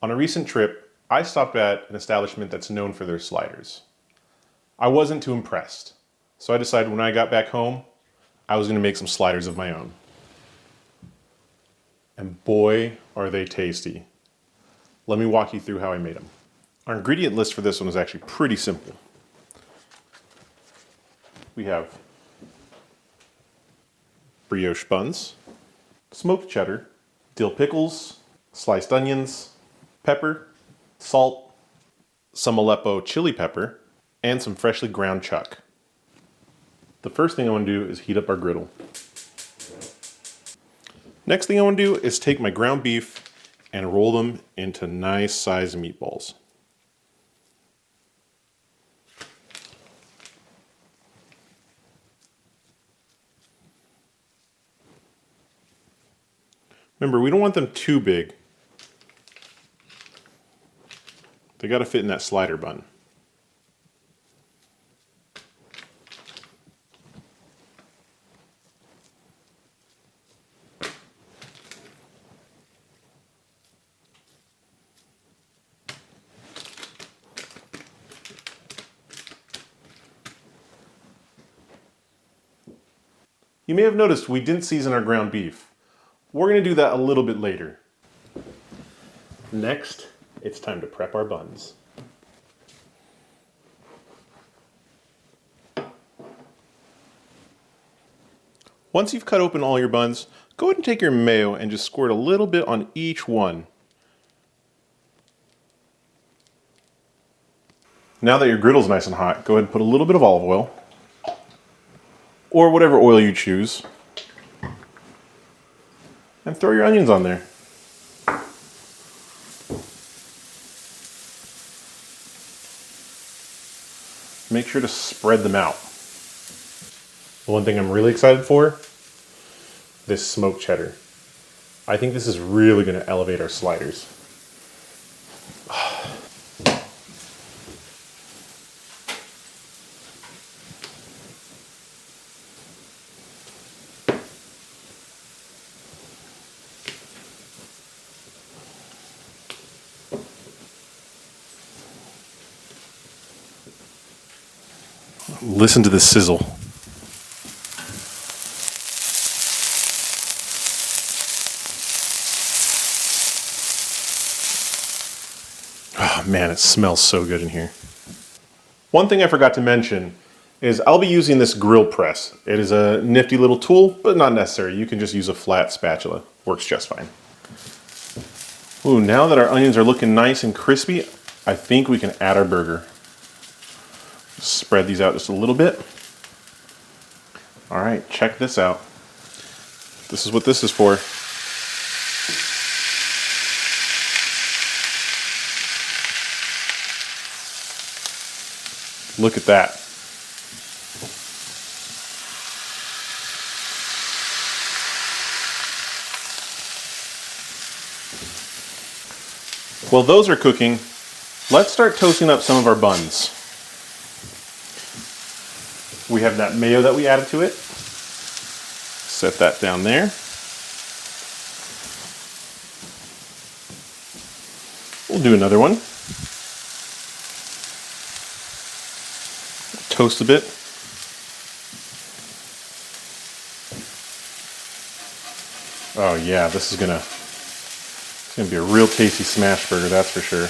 On a recent trip, I stopped at an establishment that's known for their sliders. I wasn't too impressed, so I decided when I got back home, I was going to make some sliders of my own. And boy, are they tasty. Let me walk you through how I made them. Our ingredient list for this one is actually pretty simple. We have brioche buns, smoked cheddar, dill pickles, sliced onions, pepper, salt, some Aleppo chili pepper, and some freshly ground chuck. The first thing I want to do is heat up our griddle. Next thing I want to do is take my ground beef and roll them into nice sized meatballs. Remember, we don't want them too big. They got to fit in that slider bun. You may have noticed we didn't season our ground beef. We're going to do that a little bit later. Next, it's time to prep our buns. Once you've cut open all your buns, go ahead and take your mayo and just squirt a little bit on each one. Now that your griddle's nice and hot, go ahead and put a little bit of olive oil, or whatever oil you choose, and throw your onions on there. Make sure to spread them out. The one thing I'm really excited for, this smoked cheddar. I think this is really going to elevate our sliders. Listen to the sizzle. Oh man, it smells so good in here. One thing I forgot to mention is I'll be using this grill press. It is a nifty little tool, but not necessary. You can just use a flat spatula. Works just fine. Ooh, now that our onions are looking nice and crispy, I think we can add our burger. Spread these out just a little bit. All right, check this out. This is what this is for. Look at that. While those are cooking, let's start toasting up some of our buns. We have that mayo that we added to it. Set that down there. We'll do another one. Toast a bit. Oh yeah, this is gonna be a real tasty smash burger, that's for sure.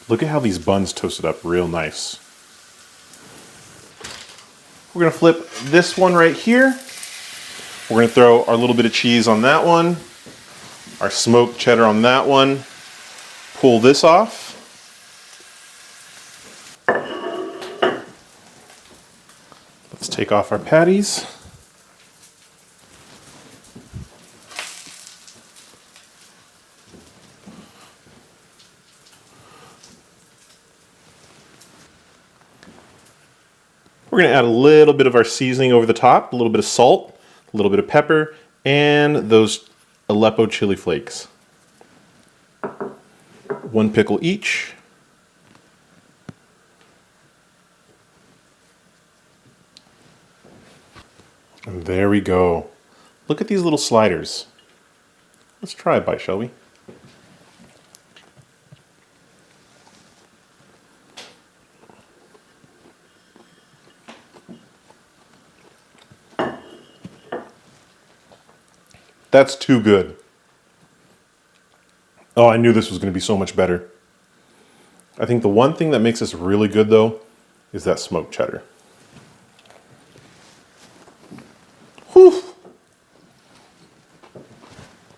Look at how these buns toasted up real nice. We're gonna flip this one right here. We're gonna throw our little bit of cheese on that one, our smoked cheddar on that one, pull this off. Let's take off our patties. We're going to add a little bit of our seasoning over the top, a little bit of salt, a little bit of pepper, and those Aleppo chili flakes. 1 pickle each. And there we go. Look at these little sliders. Let's try a bite, shall we? That's too good. Oh, I knew this was going to be so much better. I think the one thing that makes this really good, though, is that smoked cheddar.